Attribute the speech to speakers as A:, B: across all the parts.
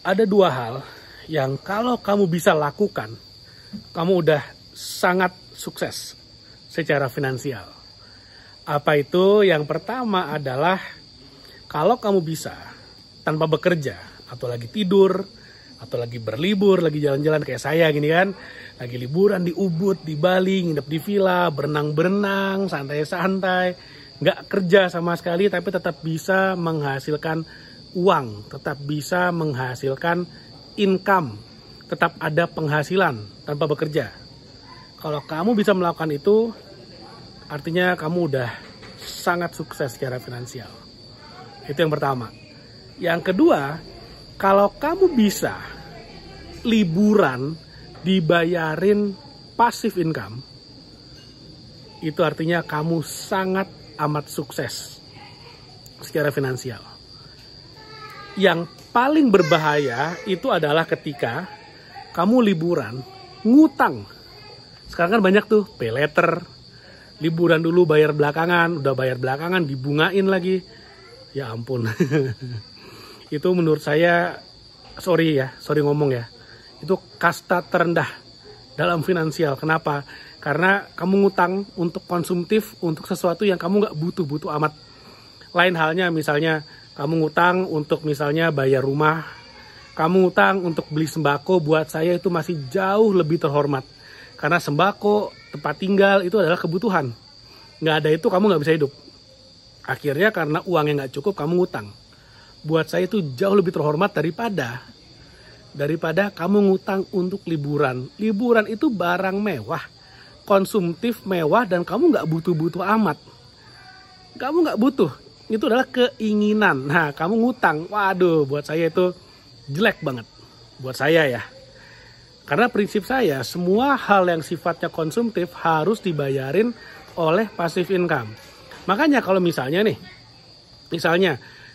A: ada dua hal yang kalau kamu bisa lakukan, kamu udah sangat sukses secara finansial. Apa itu? Yang pertama adalah kalau kamu bisa tanpa bekerja atau lagi tidur atau lagi berlibur, lagi jalan-jalan kayak saya gini kan, lagi liburan di Ubud, di Bali, nginep di villa, berenang-berenang, santai-santai, nggak kerja sama sekali tapi tetap bisa menghasilkan uang, tetap bisa menghasilkan income, tetap ada penghasilan tanpa bekerja. Kalau kamu bisa melakukan itu, artinya kamu udah sangat sukses secara finansial. Itu yang pertama. Yang kedua, kalau kamu bisa liburan dibayarin passive income, itu artinya kamu sangat amat sukses secara finansial. Yang paling berbahaya itu adalah ketika kamu liburan ngutang. Sekarang kan banyak tuh pay later, liburan dulu bayar belakangan, udah bayar belakangan dibungain lagi. Ya ampun. Itu menurut saya, sorry ngomong ya, itu kasta terendah dalam finansial. Kenapa? Karena kamu ngutang untuk konsumtif, untuk sesuatu yang kamu nggak butuh amat. Lain halnya misalnya kamu ngutang untuk misalnya bayar rumah, kamu ngutang untuk beli sembako, buat saya itu masih jauh lebih terhormat. Karena sembako, tempat tinggal itu adalah kebutuhan. Nggak ada itu kamu nggak bisa hidup. Akhirnya karena uangnya nggak cukup kamu ngutang. Buat saya itu jauh lebih terhormat daripada kamu ngutang untuk liburan. Liburan itu barang mewah, konsumtif mewah, dan kamu nggak butuh amat. Kamu nggak butuh. Itu adalah keinginan. Nah, kamu ngutang. Waduh, buat saya itu jelek banget. Buat saya ya. Karena prinsip saya, semua hal yang sifatnya konsumtif harus dibayarin oleh passive income. Makanya kalau misalnya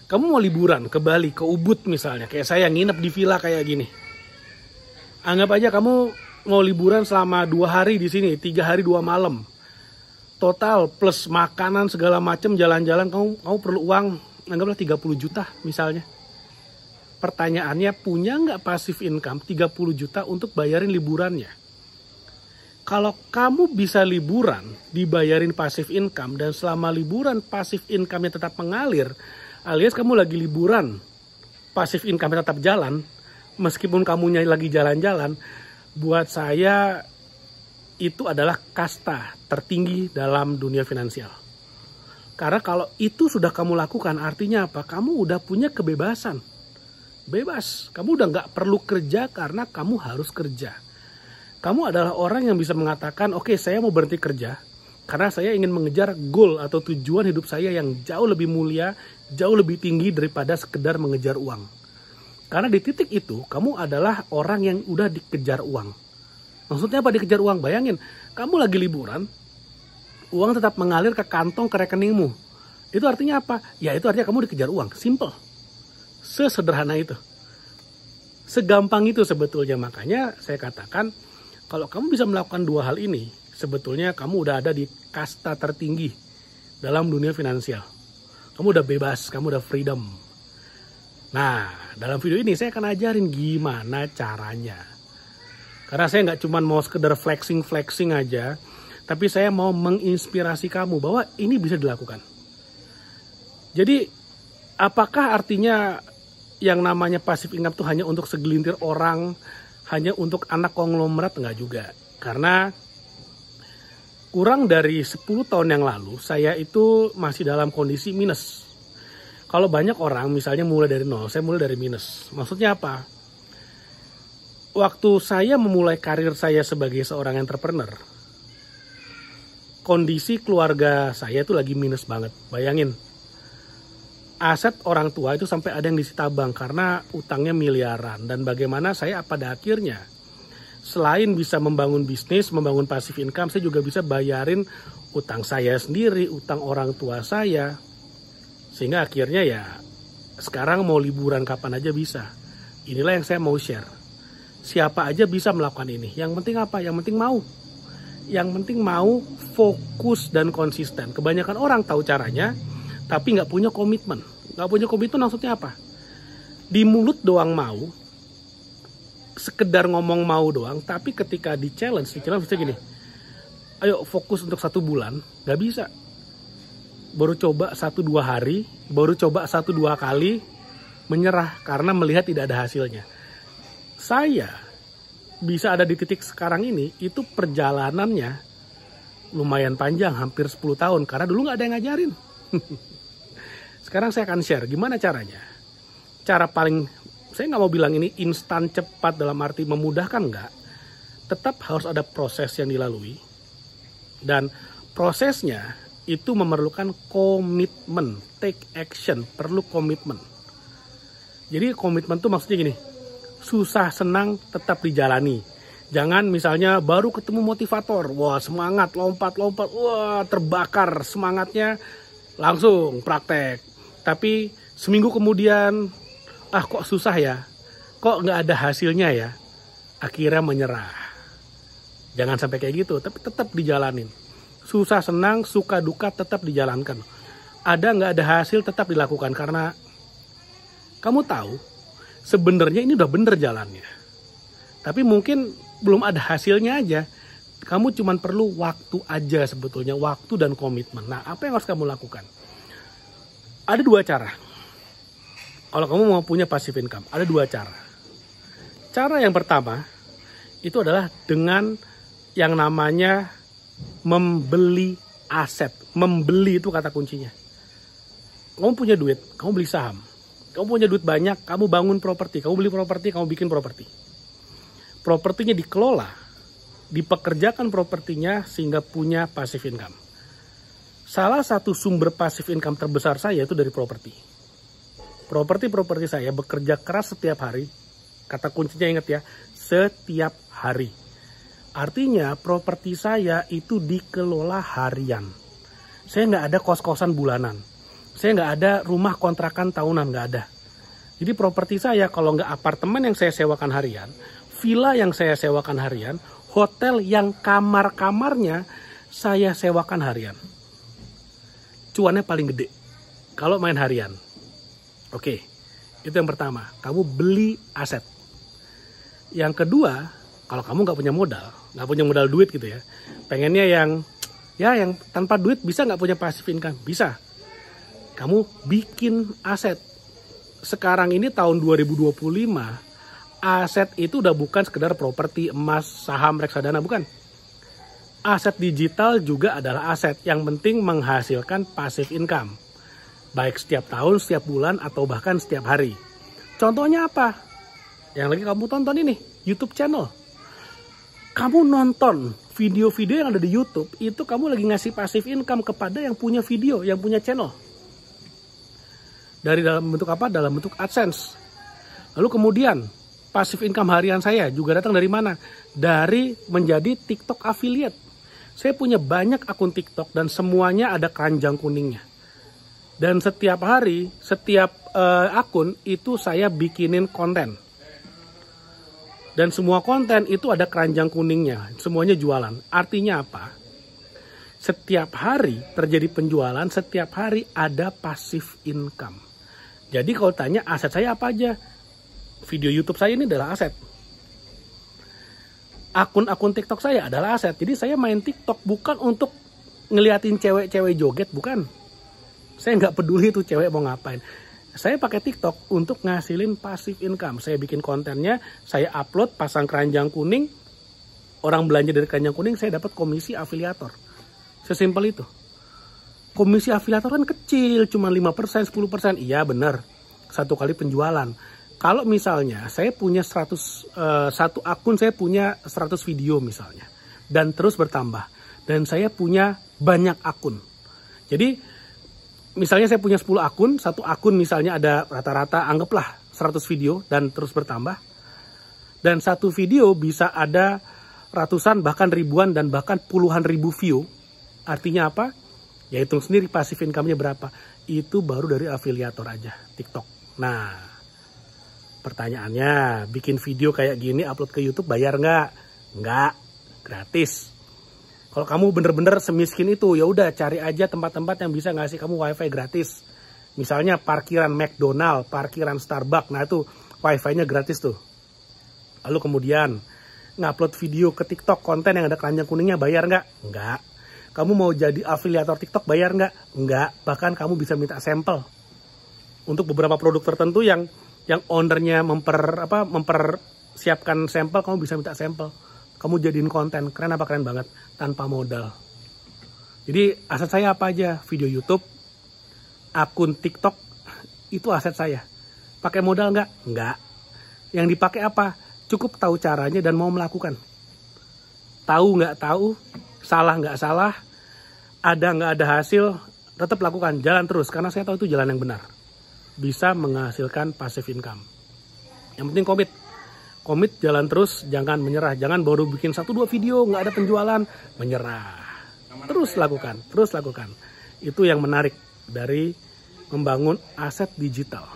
A: kamu mau liburan ke Bali, ke Ubud misalnya, kayak saya nginep di villa kayak gini. Anggap aja kamu mau liburan selama 2 hari di sini, 3 hari 2 malam. Total plus makanan segala macam, jalan-jalan, kamu perlu uang, anggaplah 30 juta misalnya. Pertanyaannya, punya nggak passive income 30 juta untuk bayarin liburannya? Kalau kamu bisa liburan, dibayarin passive income, dan selama liburan passive income-nya tetap mengalir, alias kamu lagi liburan, passive income-nya tetap jalan, meskipun kamunya lagi jalan-jalan, buat saya itu adalah kasta tertinggi dalam dunia finansial. Karena kalau itu sudah kamu lakukan, artinya apa? Kamu udah punya kebebasan. Bebas. Kamu udah nggak perlu kerja karena kamu harus kerja. Kamu adalah orang yang bisa mengatakan, oke, saya mau berhenti kerja karena saya ingin mengejar goal atau tujuan hidup saya yang jauh lebih mulia, jauh lebih tinggi daripada sekedar mengejar uang. Karena di titik itu, kamu adalah orang yang udah dikejar uang. Maksudnya apa dikejar uang? Bayangin, kamu lagi liburan, uang tetap mengalir ke kantong, ke rekeningmu. Itu artinya apa? Ya itu artinya kamu dikejar uang. Simple. Sesederhana itu. Segampang itu sebetulnya. Makanya saya katakan, kalau kamu bisa melakukan 2 hal ini, sebetulnya kamu udah ada di kasta tertinggi dalam dunia finansial. Kamu udah bebas, kamu udah freedom. Nah, dalam video ini saya akan ajarin gimana caranya. Karena saya nggak cuma mau sekedar flexing aja, tapi saya mau menginspirasi kamu bahwa ini bisa dilakukan. Jadi, apakah artinya yang namanya passive income itu hanya untuk segelintir orang, hanya untuk anak konglomerat? Enggak juga. Karena kurang dari 10 tahun yang lalu, saya itu masih dalam kondisi minus. Kalau banyak orang misalnya mulai dari nol, saya mulai dari minus. Maksudnya apa? Waktu saya memulai karir saya sebagai seorang entrepreneur, kondisi keluarga saya itu lagi minus banget. Bayangin, aset orang tua itu sampai ada yang disita bank karena utangnya miliaran. Dan bagaimana saya pada akhirnya, selain bisa membangun bisnis, membangun passive income, saya juga bisa bayarin utang saya sendiri, utang orang tua saya. Sehingga akhirnya ya, sekarang mau liburan kapan aja bisa. Inilah yang saya mau share. Siapa aja bisa melakukan ini. Yang penting apa? Yang penting mau. Yang penting mau, fokus, dan konsisten. Kebanyakan orang tahu caranya, tapi nggak punya komitmen. Nggak punya komitmen maksudnya apa? Di mulut doang mau, sekedar ngomong mau doang, tapi ketika di challenge bisa gini, ayo fokus untuk 1 bulan, nggak bisa. Baru coba 1-2 hari, baru coba 1-2 kali, menyerah karena melihat tidak ada hasilnya. Saya bisa ada di titik sekarang ini, itu perjalanannya lumayan panjang, hampir 10 tahun, karena dulu nggak ada yang ngajarin. Sekarang saya akan share gimana caranya. Cara paling, saya nggak mau bilang ini instan cepat dalam arti memudahkan, nggak. Tetap harus ada proses yang dilalui. Dan prosesnya itu memerlukan komitmen, take action, perlu komitmen. Jadi komitmen tuh maksudnya gini, susah senang tetap dijalani. Jangan misalnya baru ketemu motivator, wah semangat, lompat-lompat, wah terbakar semangatnya, langsung praktek. Tapi seminggu kemudian, kok susah ya, kok nggak ada hasilnya ya, akhirnya menyerah. Jangan sampai kayak gitu, tapi tetap dijalanin. Susah senang, suka duka tetap dijalankan. Ada nggak ada hasil tetap dilakukan, karena kamu tahu sebenarnya ini udah bener jalannya. Tapi mungkin belum ada hasilnya aja. Kamu cuma perlu waktu aja sebetulnya, waktu dan komitmen. Nah, apa yang harus kamu lakukan? Ada 2 cara. Kalau kamu mau punya passive income, ada 2 cara. Cara yang pertama, itu adalah dengan yang namanya membeli aset. Membeli itu kata kuncinya. Kamu punya duit, kamu beli saham. Kamu punya duit banyak, kamu bangun properti. Kamu beli properti, kamu bikin properti. Propertinya dikelola, dipekerjakan propertinya sehingga punya passive income. Salah satu sumber passive income terbesar saya itu dari properti. Properti saya bekerja keras setiap hari. Kata kuncinya ingat ya, setiap hari. Artinya properti saya itu dikelola harian. Saya nggak ada kos-kosan bulanan. Saya nggak ada rumah kontrakan tahunan, nggak ada. Jadi properti saya kalau nggak apartemen yang saya sewakan harian, villa yang saya sewakan harian, hotel yang kamar-kamarnya saya sewakan harian. Cuannya paling gede kalau main harian. Oke, itu yang pertama. Kamu beli aset. Yang kedua, kalau kamu nggak punya modal duit gitu ya, pengennya yang tanpa duit bisa nggak punya passive income? Bisa. Kamu bikin aset. Sekarang ini tahun 2025, aset itu udah bukan sekedar properti, emas, saham, reksadana, bukan. Aset digital juga adalah aset yang penting menghasilkan passive income. Baik setiap tahun, setiap bulan, atau bahkan setiap hari. Contohnya apa? Yang lagi kamu tonton ini, YouTube channel. Kamu nonton video-video yang ada di YouTube, itu kamu lagi ngasih passive income kepada yang punya video, yang punya channel. Dari dalam bentuk apa? Dalam bentuk AdSense. Lalu kemudian, passive income harian saya juga datang dari mana? Dari menjadi TikTok affiliate. Saya punya banyak akun TikTok dan semuanya ada keranjang kuningnya. Dan setiap hari, setiap akun itu saya bikinin konten. Dan semua konten itu ada keranjang kuningnya. Semuanya jualan. Artinya apa? Setiap hari terjadi penjualan, setiap hari ada passive income. Jadi kalau tanya aset saya apa aja? Video YouTube saya ini adalah aset. Akun-akun TikTok saya adalah aset. Jadi saya main TikTok bukan untuk ngeliatin cewek-cewek joget, bukan. Saya nggak peduli tuh cewek mau ngapain. Saya pakai TikTok untuk ngasilin passive income. Saya bikin kontennya, saya upload, pasang keranjang kuning. Orang belanja dari keranjang kuning, saya dapat komisi afiliator. Sesimpel itu. Komisi afiliator kan kecil, cuma 5%, 10%. Iya benar, 1 kali penjualan. Kalau misalnya saya punya satu akun, saya punya 100 video misalnya. Dan terus bertambah. Dan saya punya banyak akun. Jadi misalnya saya punya 10 akun, satu akun misalnya ada rata-rata anggaplah 100 video dan terus bertambah. Dan satu video bisa ada ratusan, bahkan ribuan, dan bahkan puluhan ribu view. Artinya apa? Ya hitung sendiri passive income-nya berapa. Itu baru dari afiliator aja, TikTok. Nah, pertanyaannya, bikin video kayak gini upload ke YouTube bayar nggak? Nggak, gratis. Kalau kamu bener-bener semiskin itu, ya udah cari aja tempat-tempat yang bisa ngasih kamu wifi gratis. Misalnya parkiran McDonald, parkiran Starbucks, nah itu wifi-nya gratis tuh. Lalu kemudian ngupload video ke TikTok, konten yang ada keranjang kuningnya bayar nggak? Nggak. Kamu mau jadi afiliator TikTok bayar nggak? Nggak. Bahkan kamu bisa minta sampel. Untuk beberapa produk tertentu yang ownernya mempersiapkan sampel, kamu bisa minta sampel. Kamu jadiin konten. Keren apa? Keren banget. Tanpa modal. Jadi aset saya apa aja? Video YouTube, akun TikTok, itu aset saya. Pakai modal nggak? Nggak. Yang dipakai apa? Cukup tahu caranya dan mau melakukan. Tahu nggak tahu, salah nggak salah, ada nggak ada hasil, tetap lakukan. Jalan terus, karena saya tahu itu jalan yang benar. Bisa menghasilkan passive income. Yang penting komit. Komit, jalan terus, jangan menyerah. Jangan baru bikin 1-2 video, nggak ada penjualan, menyerah. Terus lakukan, terus lakukan. Itu yang menarik dari membangun aset digital.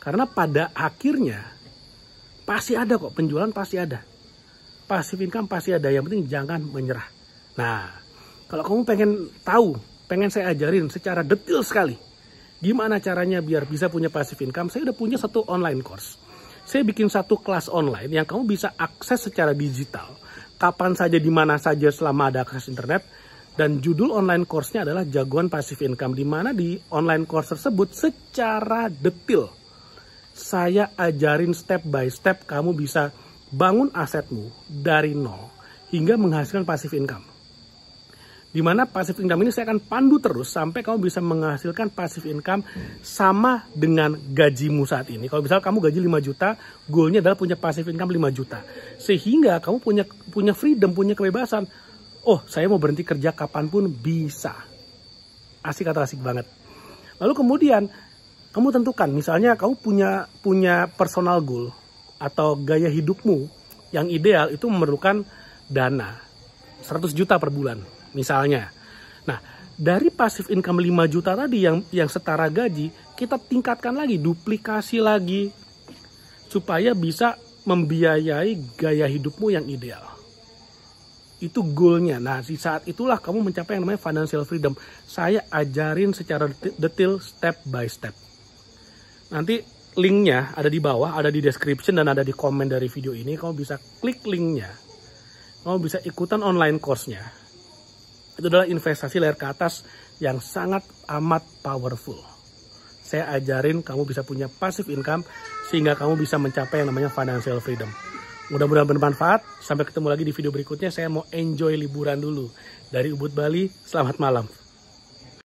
A: Karena pada akhirnya, pasti ada kok, penjualan pasti ada. Passive income pasti ada, yang penting jangan menyerah. Nah, kalau kamu pengen saya ajarin secara detail sekali, gimana caranya biar bisa punya passive income, saya udah punya satu online course. Saya bikin satu kelas online yang kamu bisa akses secara digital, kapan saja, di mana saja selama ada akses internet. Dan judul online course-nya adalah Jagoan Passive Income, di mana di online course tersebut secara detail saya ajarin step by step kamu bisa bangun asetmu dari nol hingga menghasilkan passive income. Dimana passive income ini saya akan pandu terus sampai kamu bisa menghasilkan passive income sama dengan gajimu saat ini. Kalau misalnya kamu gaji 5 juta, goalnya adalah punya passive income 5 juta. Sehingga kamu punya freedom, punya kebebasan. Oh, saya mau berhenti kerja kapanpun bisa. Asik atau asik banget. Lalu kemudian kamu tentukan, misalnya kamu punya personal goal atau gaya hidupmu yang ideal itu memerlukan dana 100 juta per bulan misalnya. Nah, dari passive income 5 juta tadi yang setara gaji, kita tingkatkan lagi, duplikasi lagi supaya bisa membiayai gaya hidupmu yang ideal. Itu goalnya. Nah, di saat itulah kamu mencapai yang namanya financial freedom. Saya ajarin secara detail step by step. Nanti linknya ada di bawah, ada di description dan ada di komen dari video ini. Kamu bisa klik linknya. Kamu bisa ikutan online course-nya. Itu adalah investasi layar ke atas yang sangat amat powerful. Saya ajarin kamu bisa punya passive income sehingga kamu bisa mencapai yang namanya financial freedom. Mudah-mudahan bermanfaat. Sampai ketemu lagi di video berikutnya. Saya mau enjoy liburan dulu. Dari Ubud, Bali, selamat malam.